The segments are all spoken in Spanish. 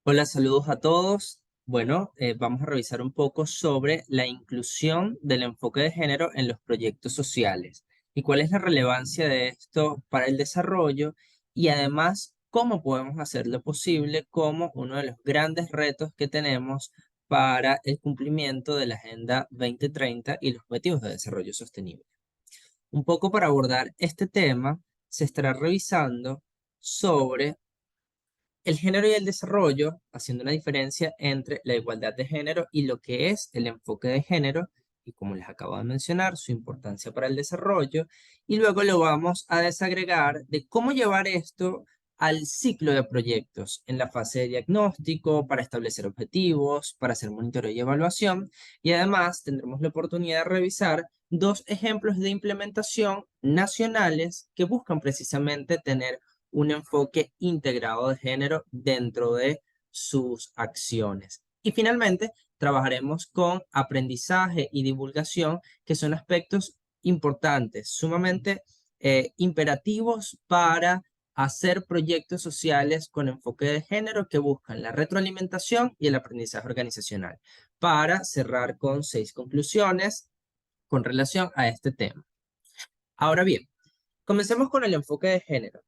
Hola, saludos a todos. Bueno, vamos a revisar un poco sobre la inclusión del enfoque de género en los proyectos sociales y cuál es la relevancia de esto para el desarrollo y además cómo podemos hacerlo posible como uno de los grandes retos que tenemos para el cumplimiento de la Agenda 2030 y los Objetivos de Desarrollo Sostenible. Un poco para abordar este tema, se estará revisando sobre el género y el desarrollo, haciendo una diferencia entre la igualdad de género y lo que es el enfoque de género, y como les acabo de mencionar, su importancia para el desarrollo, y luego lo vamos a desagregar de cómo llevar esto al ciclo de proyectos en la fase de diagnóstico, para establecer objetivos, para hacer monitoreo y evaluación, y además tendremos la oportunidad de revisar dos ejemplos de implementación nacionales que buscan precisamente tener un enfoque integrado de género dentro de sus acciones. Y finalmente, trabajaremos con aprendizaje y divulgación, que son aspectos importantes, sumamente imperativos para hacer proyectos sociales con enfoque de género que buscan la retroalimentación y el aprendizaje organizacional. Para cerrar con 6 conclusiones con relación a este tema. Ahora bien, comencemos con el enfoque de género.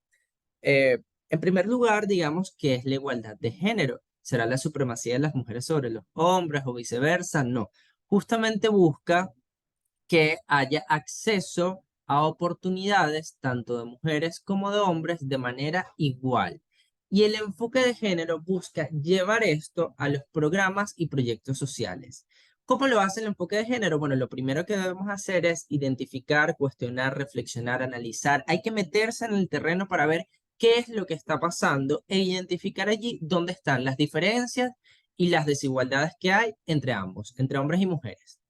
En primer lugar, digamos que es la igualdad de género. ¿Será la supremacía de las mujeres sobre los hombres o viceversa? No. Justamente busca que haya acceso a oportunidades tanto de mujeres como de hombres de manera igual. Y el enfoque de género busca llevar esto a los programas y proyectos sociales. ¿Cómo lo hace el enfoque de género? Bueno, lo primero que debemos hacer es identificar, cuestionar, reflexionar, analizar. Hay que meterse en el terreno para ver qué es lo que está pasando e identificar allí dónde están las diferencias y las desigualdades que hay entre ambos, entre hombres y mujeres.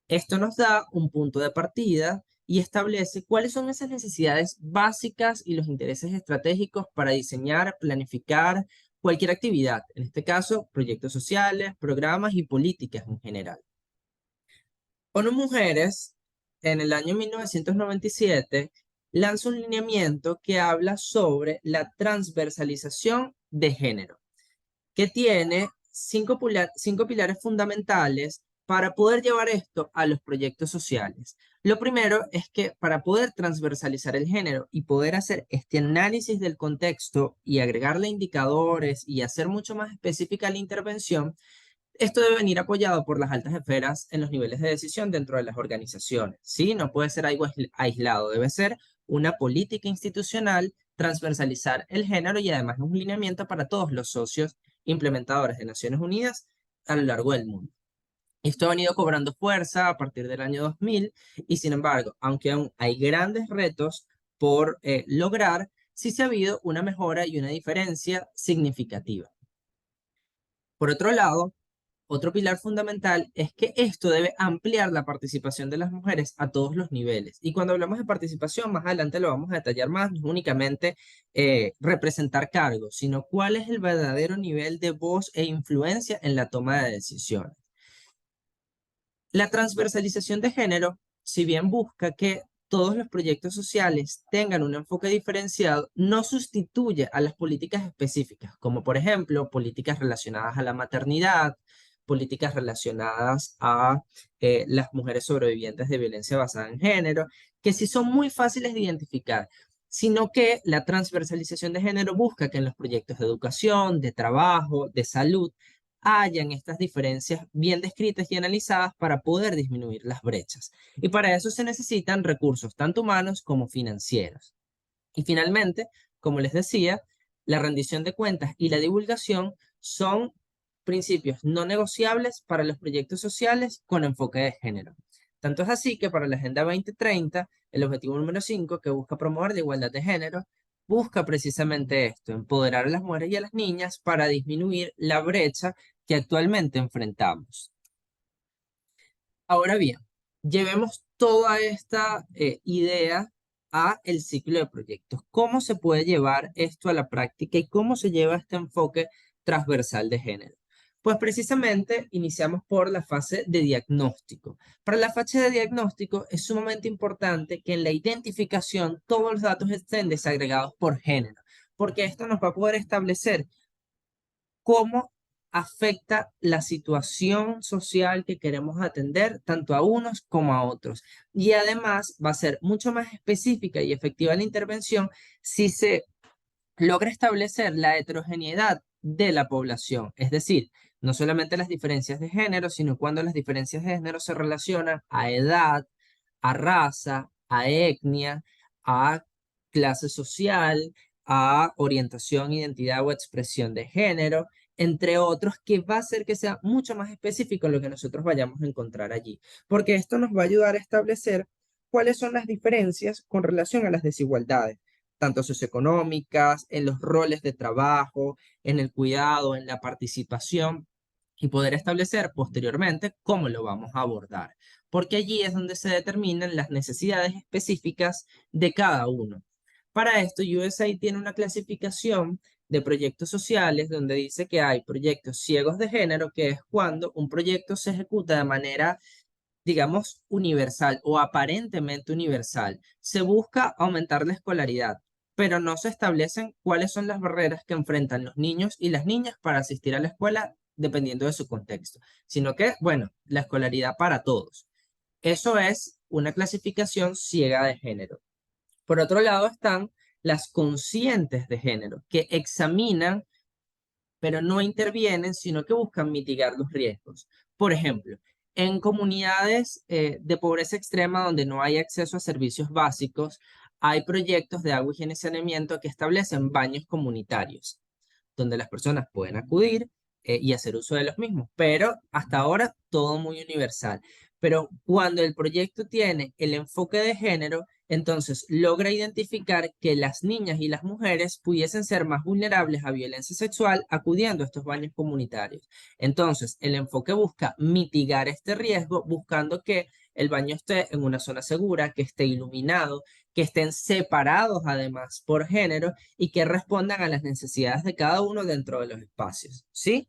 Esto nos da un punto de partida y establece cuáles son esas necesidades básicas y los intereses estratégicos para diseñar, planificar cualquier actividad, en este caso, proyectos sociales, programas y políticas en general. ONU Mujeres, en el año 1997, lanza un lineamiento que habla sobre la transversalización de género, que tiene cinco pilares fundamentales para poder llevar esto a los proyectos sociales. Lo primero es que para poder transversalizar el género y poder hacer este análisis del contexto y agregarle indicadores y hacer mucho más específica la intervención, esto debe venir apoyado por las altas esferas en los niveles de decisión dentro de las organizaciones, ¿sí? No puede ser algo aislado, debe ser una política institucional, transversalizar el género y además un lineamiento para todos los socios implementadores de Naciones Unidas a lo largo del mundo. Esto ha venido cobrando fuerza a partir del año 2000 y sin embargo, aunque aún hay grandes retos por lograr, sí se ha habido una mejora y una diferencia significativa. Por otro lado, otro pilar fundamental es que esto debe ampliar la participación de las mujeres a todos los niveles. Y cuando hablamos de participación, más adelante lo vamos a detallar más, no únicamente representar cargos, sino cuál es el verdadero nivel de voz e influencia en la toma de decisiones. La transversalización de género, si bien busca que todos los proyectos sociales tengan un enfoque diferenciado, no sustituye a las políticas específicas, como por ejemplo políticas relacionadas a la maternidad, políticas relacionadas a las mujeres sobrevivientes de violencia basada en género, que sí son muy fáciles de identificar, sino que la transversalización de género busca que en los proyectos de educación, de trabajo, de salud, hayan estas diferencias bien descritas y analizadas para poder disminuir las brechas. Y para eso se necesitan recursos tanto humanos como financieros. Y finalmente, como les decía, la rendición de cuentas y la divulgación son principios no negociables para los proyectos sociales con enfoque de género. Tanto es así que para la Agenda 2030, el objetivo número 5, que busca promover la igualdad de género, busca precisamente esto, empoderar a las mujeres y a las niñas para disminuir la brecha que actualmente enfrentamos. Ahora bien, llevemos toda esta idea a el ciclo de proyectos. ¿Cómo se puede llevar esto a la práctica y cómo se lleva este enfoque transversal de género? Pues precisamente iniciamos por la fase de diagnóstico. Para la fase de diagnóstico es sumamente importante que en la identificación todos los datos estén desagregados por género, porque esto nos va a poder establecer cómo afecta la situación social que queremos atender tanto a unos como a otros. Y además va a ser mucho más específica y efectiva la intervención si se logra establecer la heterogeneidad de la población, es decir, no solamente las diferencias de género, sino cuando las diferencias de género se relacionan a edad, a raza, a etnia, a clase social, a orientación, identidad o expresión de género, entre otros, que va a hacer que sea mucho más específico lo que nosotros vayamos a encontrar allí, porque esto nos va a ayudar a establecer cuáles son las diferencias con relación a las desigualdades tanto socioeconómicas, en los roles de trabajo, en el cuidado, en la participación, y poder establecer posteriormente cómo lo vamos a abordar, porque allí es donde se determinan las necesidades específicas de cada uno. Para esto, USAID tiene una clasificación de proyectos sociales donde dice que hay proyectos ciegos de género, que es cuando un proyecto se ejecuta de manera digamos, universal o aparentemente universal. Se busca aumentar la escolaridad, pero no se establecen cuáles son las barreras que enfrentan los niños y las niñas para asistir a la escuela dependiendo de su contexto, sino que, bueno, la escolaridad para todos. Eso es una clasificación ciega de género. Por otro lado están las conscientes de género, que examinan pero no intervienen, sino que buscan mitigar los riesgos. Por ejemplo, en comunidades de pobreza extrema donde no hay acceso a servicios básicos, hay proyectos de agua, higiene y saneamiento que establecen baños comunitarios, donde las personas pueden acudir y hacer uso de los mismos, pero hasta ahora todo muy universal. Pero cuando el proyecto tiene el enfoque de género, entonces logra identificar que las niñas y las mujeres pudiesen ser más vulnerables a violencia sexual acudiendo a estos baños comunitarios. Entonces, el enfoque busca mitigar este riesgo buscando que el baño esté en una zona segura, que esté iluminado, que estén separados además por género y que respondan a las necesidades de cada uno dentro de los espacios, ¿sí?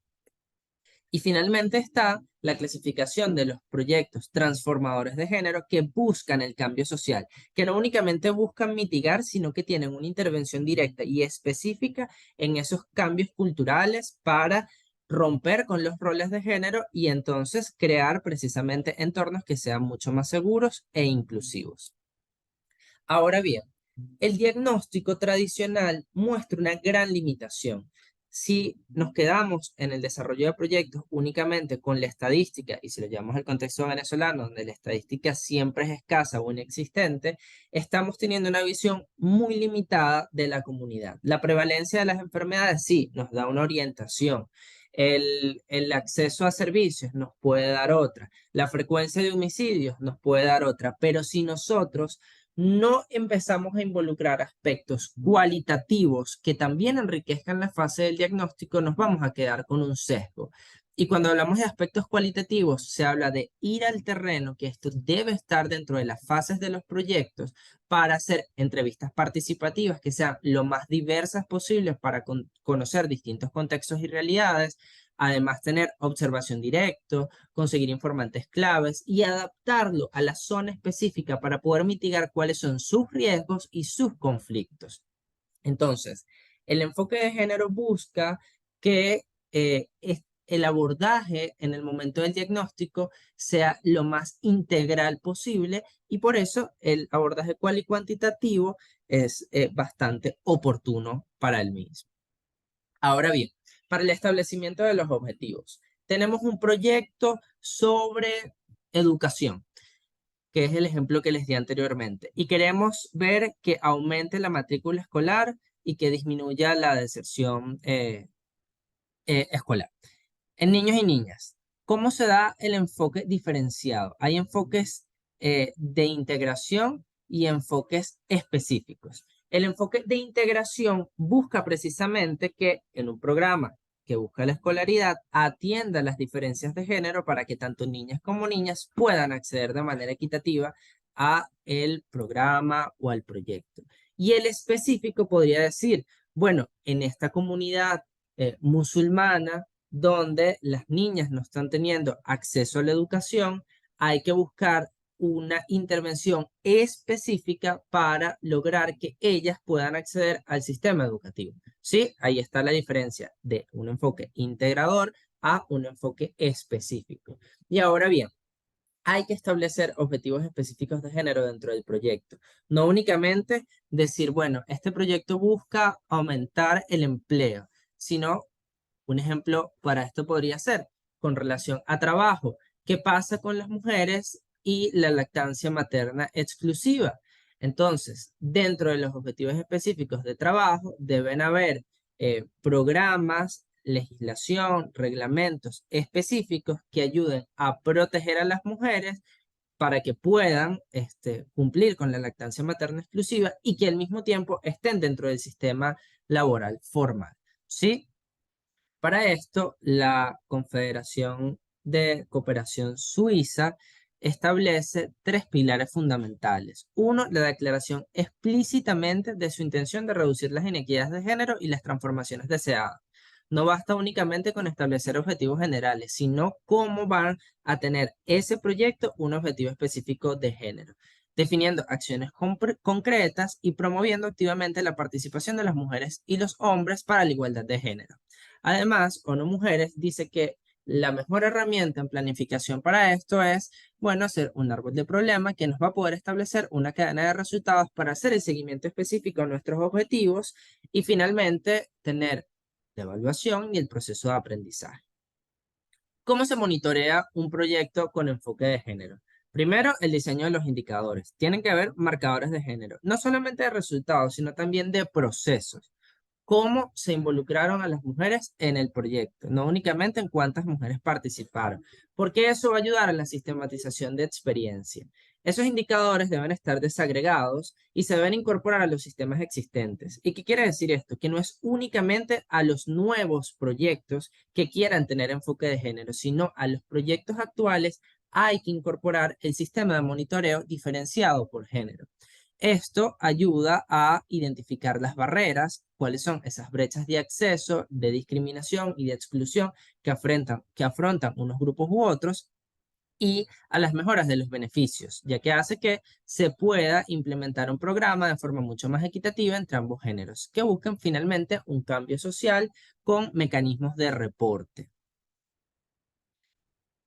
Y finalmente está la clasificación de los proyectos transformadores de género que buscan el cambio social, que no únicamente buscan mitigar, sino que tienen una intervención directa y específica en esos cambios culturales para romper con los roles de género y entonces crear precisamente entornos que sean mucho más seguros e inclusivos. Ahora bien, el diagnóstico tradicional muestra una gran limitación. Si nos quedamos en el desarrollo de proyectos únicamente con la estadística, y si lo llevamos al contexto venezolano, donde la estadística siempre es escasa o inexistente, estamos teniendo una visión muy limitada de la comunidad. La prevalencia de las enfermedades sí nos da una orientación. El acceso a servicios nos puede dar otra. La frecuencia de homicidios nos puede dar otra. Pero si nosotros no empezamos a involucrar aspectos cualitativos que también enriquezcan la fase del diagnóstico, nos vamos a quedar con un sesgo. Y cuando hablamos de aspectos cualitativos, se habla de ir al terreno, que esto debe estar dentro de las fases de los proyectos para hacer entrevistas participativas que sean lo más diversas posibles para conocer distintos contextos y realidades, además tener observación directa, conseguir informantes claves y adaptarlo a la zona específica para poder mitigar cuáles son sus riesgos y sus conflictos. Entonces, el enfoque de género busca que el abordaje en el momento del diagnóstico sea lo más integral posible y por eso el abordaje cual y cuantitativo es bastante oportuno para el mismo. Ahora bien, para el establecimiento de los objetivos, tenemos un proyecto sobre educación, que es el ejemplo que les di anteriormente, y queremos ver que aumente la matrícula escolar y que disminuya la deserción escolar. En niños y niñas, ¿cómo se da el enfoque diferenciado? Hay enfoques de integración y enfoques específicos. El enfoque de integración busca precisamente que en un programa que busca la escolaridad atienda las diferencias de género para que tanto niñas como niñas puedan acceder de manera equitativa a el programa o al proyecto. Y el específico podría decir, bueno, en esta comunidad musulmana, donde las niñas no están teniendo acceso a la educación, hay que buscar una intervención específica para lograr que ellas puedan acceder al sistema educativo. Sí, ahí está la diferencia de un enfoque integrador a un enfoque específico. Y ahora bien, hay que establecer objetivos específicos de género dentro del proyecto. No únicamente decir, bueno, este proyecto busca aumentar el empleo, sino un ejemplo para esto podría ser con relación a trabajo. ¿Qué pasa con las mujeres y la lactancia materna exclusiva? Entonces, dentro de los objetivos específicos de trabajo, deben haber programas, legislación, reglamentos específicos que ayuden a proteger a las mujeres para que puedan cumplir con la lactancia materna exclusiva y que al mismo tiempo estén dentro del sistema laboral formal. ¿Sí? Para esto, la Confederación de Cooperación Suiza establece tres pilares fundamentales. Uno, la declaración explícitamente de su intención de reducir las inequidades de género y las transformaciones deseadas. No basta únicamente con establecer objetivos generales, sino cómo van a tener ese proyecto un objetivo específico de género, definiendo acciones concretas y promoviendo activamente la participación de las mujeres y los hombres para la igualdad de género. Además, ONU Mujeres dice que la mejor herramienta en planificación para esto es, bueno, hacer un árbol de problema que nos va a poder establecer una cadena de resultados para hacer el seguimiento específico a nuestros objetivos y finalmente tener la evaluación y el proceso de aprendizaje. ¿Cómo se monitorea un proyecto con enfoque de género? Primero, el diseño de los indicadores. Tienen que haber marcadores de género, no solamente de resultados, sino también de procesos. Cómo se involucraron a las mujeres en el proyecto, no únicamente en cuántas mujeres participaron, porque eso va a ayudar a la sistematización de experiencia. Esos indicadores deben estar desagregados y se deben incorporar a los sistemas existentes. ¿Y qué quiere decir esto? Que no es únicamente a los nuevos proyectos que quieran tener enfoque de género, sino a los proyectos actuales hay que incorporar el sistema de monitoreo diferenciado por género. Esto ayuda a identificar las barreras, cuáles son esas brechas de acceso, de discriminación y de exclusión que afrontan unos grupos u otros, y a las mejoras de los beneficios, ya que hace que se pueda implementar un programa de forma mucho más equitativa entre ambos géneros, que buscan finalmente un cambio social con mecanismos de reporte.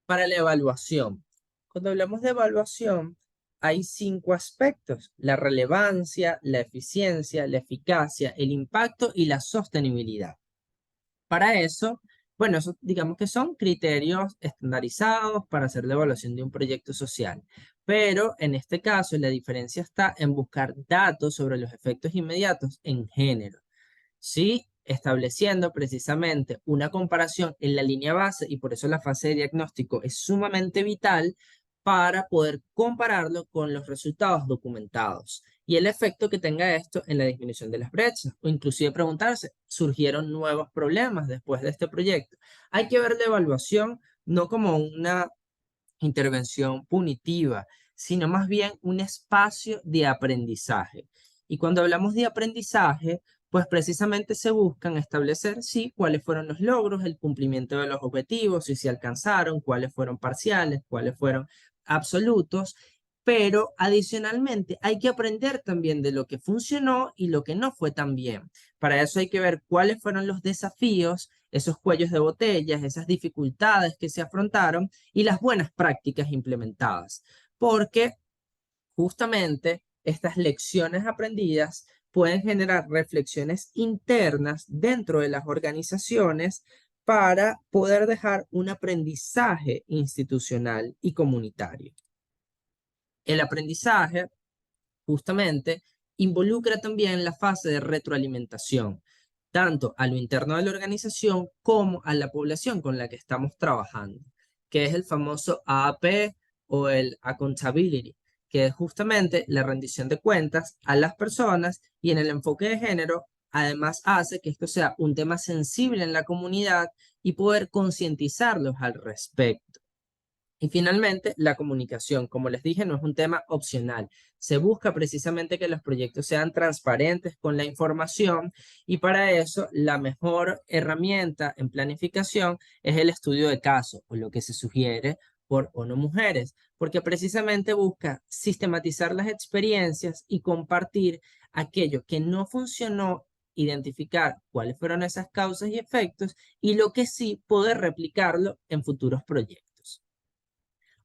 Para la evaluación, cuando hablamos de evaluación, hay 5 aspectos: la relevancia, la eficiencia, la eficacia, el impacto y la sostenibilidad. Para eso, bueno, eso digamos que son criterios estandarizados para hacer la evaluación de un proyecto social. Pero en este caso, la diferencia está en buscar datos sobre los efectos inmediatos en género. Sí, estableciendo precisamente una comparación en la línea base, y por eso la fase de diagnóstico es sumamente vital para poder compararlo con los resultados documentados y el efecto que tenga esto en la disminución de las brechas, o inclusive preguntarse, ¿surgieron nuevos problemas después de este proyecto? Hay que ver la evaluación no como una intervención punitiva, sino más bien un espacio de aprendizaje. Y cuando hablamos de aprendizaje, pues precisamente se buscan establecer, sí, cuáles fueron los logros, el cumplimiento de los objetivos, si se alcanzaron, cuáles fueron parciales, cuáles fueron absolutos, pero adicionalmente hay que aprender también de lo que funcionó y lo que no fue tan bien. Para eso hay que ver cuáles fueron los desafíos, esos cuellos de botellas, esas dificultades que se afrontaron y las buenas prácticas implementadas, porque justamente estas lecciones aprendidas pueden generar reflexiones internas dentro de las organizaciones para poder dejar un aprendizaje institucional y comunitario. El aprendizaje justamente involucra también la fase de retroalimentación, tanto a lo interno de la organización como a la población con la que estamos trabajando, que es el famoso AAP o el accountability, que es justamente la rendición de cuentas a las personas, y en el enfoque de género además hace que esto sea un tema sensible en la comunidad y poder concientizarlos al respecto. Y finalmente, la comunicación, como les dije, no es un tema opcional. Se busca precisamente que los proyectos sean transparentes con la información, y para eso la mejor herramienta en planificación es el estudio de caso, o lo que se sugiere por ONU Mujeres, porque precisamente busca sistematizar las experiencias y compartir aquello que no funcionó identificar cuáles fueron esas causas y efectos y lo que sí, poder replicarlo en futuros proyectos.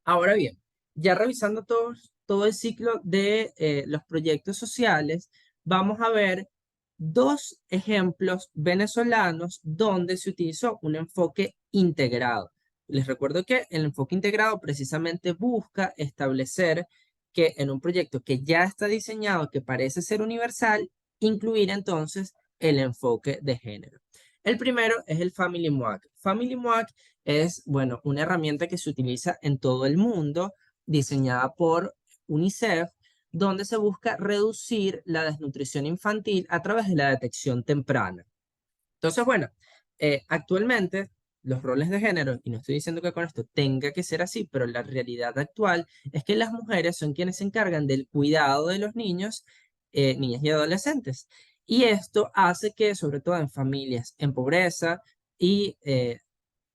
Ahora bien, ya revisando todo el ciclo de los proyectos sociales, vamos a ver dos ejemplos venezolanos donde se utilizó un enfoque integrado. Les recuerdo que el enfoque integrado precisamente busca establecer que en un proyecto que ya está diseñado, que parece ser universal, incluir entonces el enfoque de género. El primero es el Family MOAC. Family MOAC es, bueno, una herramienta que se utiliza en todo el mundo, diseñada por UNICEF, donde se busca reducir la desnutrición infantil a través de la detección temprana. Entonces, bueno, actualmente los roles de género, y no estoy diciendo que con esto tenga que ser así, pero la realidad actual es que las mujeres son quienes se encargan del cuidado de los niños, niñas y adolescentes. Y esto hace que, sobre todo en familias en pobreza y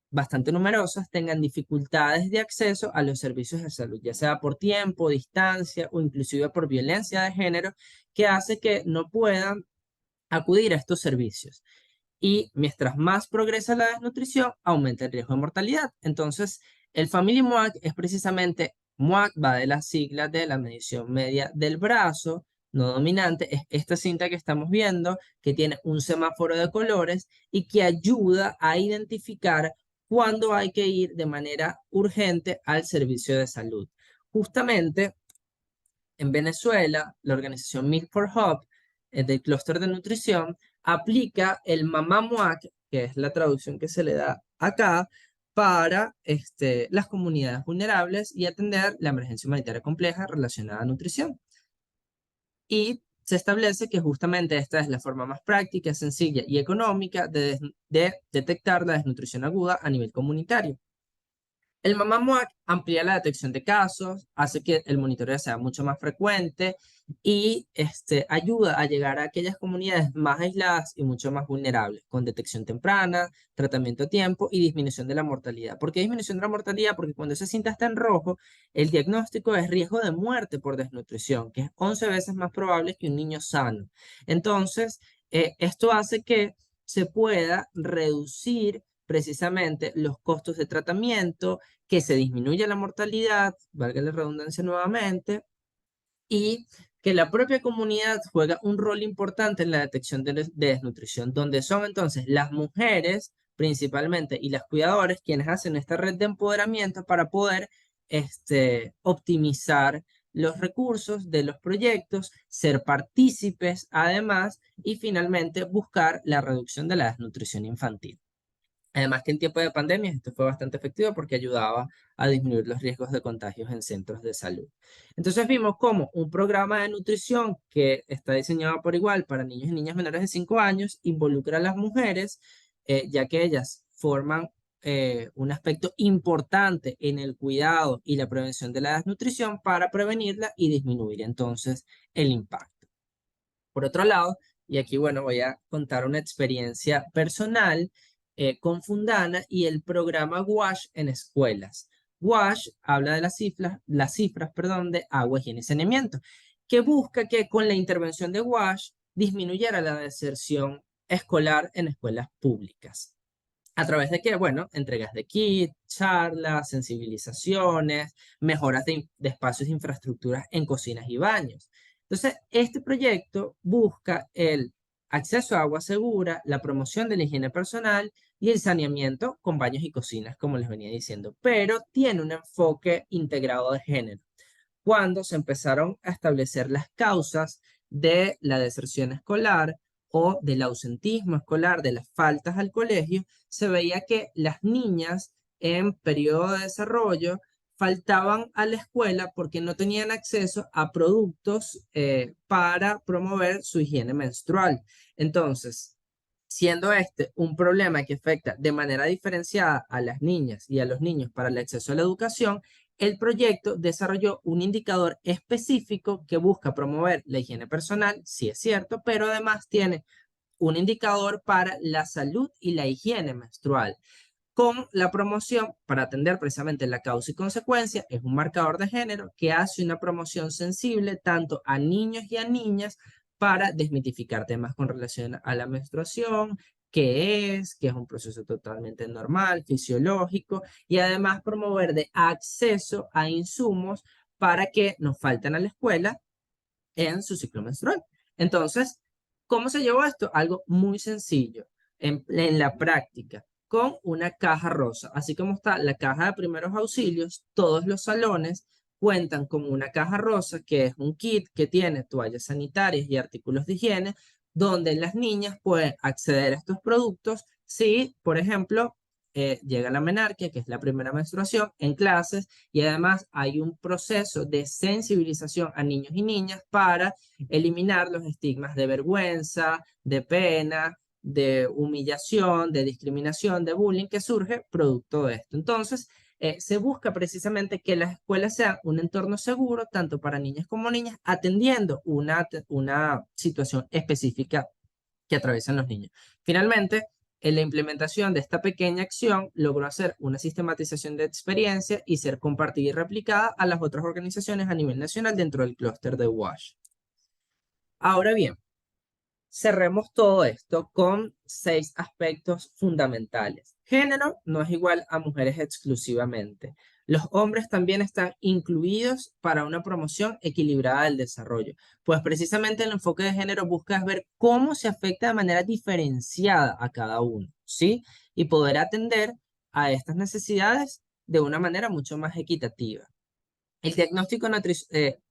bastante numerosas, tengan dificultades de acceso a los servicios de salud, ya sea por tiempo, distancia o inclusive por violencia de género, que hace que no puedan acudir a estos servicios. Y mientras más progresa la desnutrición, aumenta el riesgo de mortalidad. Entonces, el Family MOAC es precisamente, MOAC va de la sigla de la medición media del brazo no dominante, es esta cinta que estamos viendo, que tiene un semáforo de colores y que ayuda a identificar cuándo hay que ir de manera urgente al servicio de salud. Justamente en Venezuela, la organización Milk for Hope, del clúster de nutrición, aplica el Mamá MOAC, que es la traducción que se le da acá, para las comunidades vulnerables y atender la emergencia humanitaria compleja relacionada a nutrición. Y se establece que justamente esta es la forma más práctica, sencilla y económica de detectar la desnutrición aguda a nivel comunitario. El Mamá MOAC amplía la detección de casos, hace que el monitoreo sea mucho más frecuente y ayuda a llegar a aquellas comunidades más aisladas y mucho más vulnerables, con detección temprana, tratamiento a tiempo y disminución de la mortalidad. ¿Por qué disminución de la mortalidad? Porque cuando esa cinta está en rojo, el diagnóstico es riesgo de muerte por desnutrición, que es 11 veces más probable que un niño sano. Entonces, esto hace que se pueda reducir precisamente los costos de tratamiento, que se disminuya la mortalidad, valga la redundancia nuevamente, y que la propia comunidad juega un rol importante en la detección de desnutrición, donde son entonces las mujeres principalmente y las cuidadoras quienes hacen esta red de empoderamiento para poder optimizar los recursos de los proyectos, ser partícipes además y finalmente buscar la reducción de la desnutrición infantil. Además que en tiempo de pandemia esto fue bastante efectivo porque ayudaba a disminuir los riesgos de contagios en centros de salud. Entonces vimos cómo un programa de nutrición que está diseñado por igual para niños y niñas menores de 5 años involucra a las mujeres, ya que ellas forman un aspecto importante en el cuidado y la prevención de la desnutrición para prevenirla y disminuir entonces el impacto. Por otro lado, y aquí bueno, voy a contar una experiencia personal con Fundana y el programa WASH en escuelas. WASH habla de las cifras, perdón, de agua, higiene y saneamiento, que busca que con la intervención de WASH disminuyera la deserción escolar en escuelas públicas. ¿A través de qué? Bueno, entregas de kits, charlas, sensibilizaciones, mejoras de espacios de infraestructuras en cocinas y baños. Entonces, este proyecto busca el acceso a agua segura, la promoción de la higiene personal y el saneamiento con baños y cocinas, como les venía diciendo, pero tiene un enfoque integrado de género. Cuando se empezaron a establecer las causas de la deserción escolar o del ausentismo escolar, de las faltas al colegio, se veía que las niñas en periodo de desarrollo faltaban a la escuela porque no tenían acceso a productos para promover su higiene menstrual. Entonces, siendo este un problema que afecta de manera diferenciada a las niñas y a los niños para el acceso a la educación, el proyecto desarrolló un indicador específico que busca promover la higiene personal, sí es cierto, pero además tiene un indicador para la salud y la higiene menstrual, con la promoción para atender precisamente la causa y consecuencia. Es un marcador de género que hace una promoción sensible tanto a niños y a niñas para desmitificar temas con relación a la menstruación, que es un proceso totalmente normal, fisiológico, y además promover de acceso a insumos para que nos falten a la escuela en su ciclo menstrual. Entonces, ¿cómo se llevó esto? Algo muy sencillo en la práctica, con una caja rosa. Así como está la caja de primeros auxilios, todos los salones cuentan con una caja rosa, que es un kit que tiene toallas sanitarias y artículos de higiene, donde las niñas pueden acceder a estos productos si, por ejemplo, llega la menarquia, que es la primera menstruación, en clases, y además hay un proceso de sensibilización a niños y niñas para eliminar los estigmas de vergüenza, de pena, de humillación, de discriminación, de bullying que surge producto de esto. Entonces, se busca precisamente que las escuelas sean un entorno seguro, tanto para niñas como niñas, atendiendo una situación específica que atraviesan los niños. Finalmente, en la implementación de esta pequeña acción logró hacer una sistematización de experiencia y ser compartida y replicada a las otras organizaciones a nivel nacional dentro del clúster de WASH. Ahora bien, cerremos todo esto con 6 aspectos fundamentales. Género no es igual a mujeres exclusivamente. Los hombres también están incluidos para una promoción equilibrada del desarrollo, pues precisamente el enfoque de género busca ver cómo se afecta de manera diferenciada a cada uno, ¿sí? Y poder atender a estas necesidades de una manera mucho más equitativa. El diagnóstico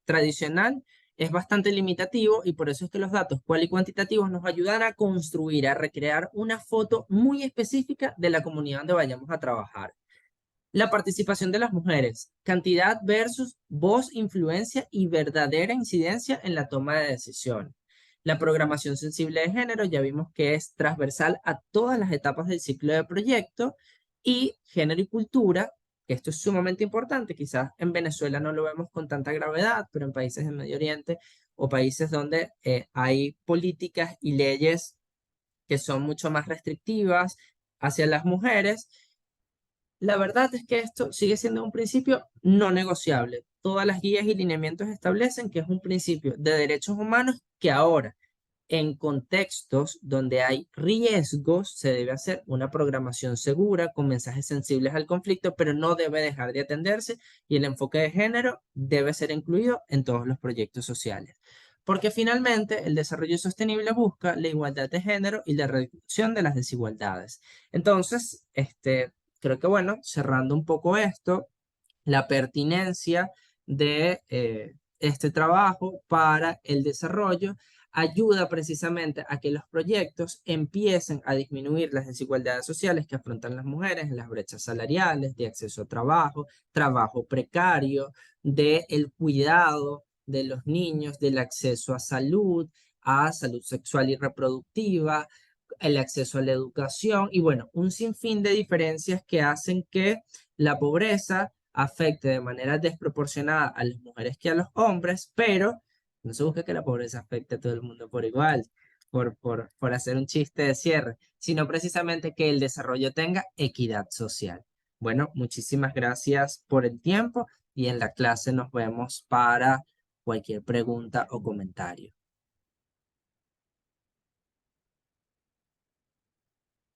tradicional es bastante limitativo y por eso es que los datos cual y cuantitativos nos ayudan a construir, a recrear una foto muy específica de la comunidad donde vayamos a trabajar. La participación de las mujeres, cantidad versus voz, influencia y verdadera incidencia en la toma de decisión. La programación sensible de género, ya vimos que es transversal a todas las etapas del ciclo de proyecto. Y género y cultura, que esto es sumamente importante, quizás en Venezuela no lo vemos con tanta gravedad, pero en países del Medio Oriente o países donde hay políticas y leyes que son mucho más restrictivas hacia las mujeres, la verdad es que esto sigue siendo un principio no negociable. Todas las guías y lineamientos establecen que es un principio de derechos humanos que ahora, en contextos donde hay riesgos, se debe hacer una programación segura con mensajes sensibles al conflicto, pero no debe dejar de atenderse y el enfoque de género debe ser incluido en todos los proyectos sociales. Porque finalmente el desarrollo sostenible busca la igualdad de género y la reducción de las desigualdades. Entonces, creo que bueno, cerrando un poco esto, la pertinencia de este trabajo para el desarrollo ayuda precisamente a que los proyectos empiecen a disminuir las desigualdades sociales que afrontan las mujeres en las brechas salariales, de acceso a trabajo, trabajo precario, de el cuidado de los niños, del acceso a salud sexual y reproductiva, el acceso a la educación y bueno, un sinfín de diferencias que hacen que la pobreza afecte de manera desproporcionada a las mujeres que a los hombres, pero no se busca que la pobreza afecte a todo el mundo por igual, por hacer un chiste de cierre, sino precisamente que el desarrollo tenga equidad social. Bueno, muchísimas gracias por el tiempo y en la clase nos vemos para cualquier pregunta o comentario.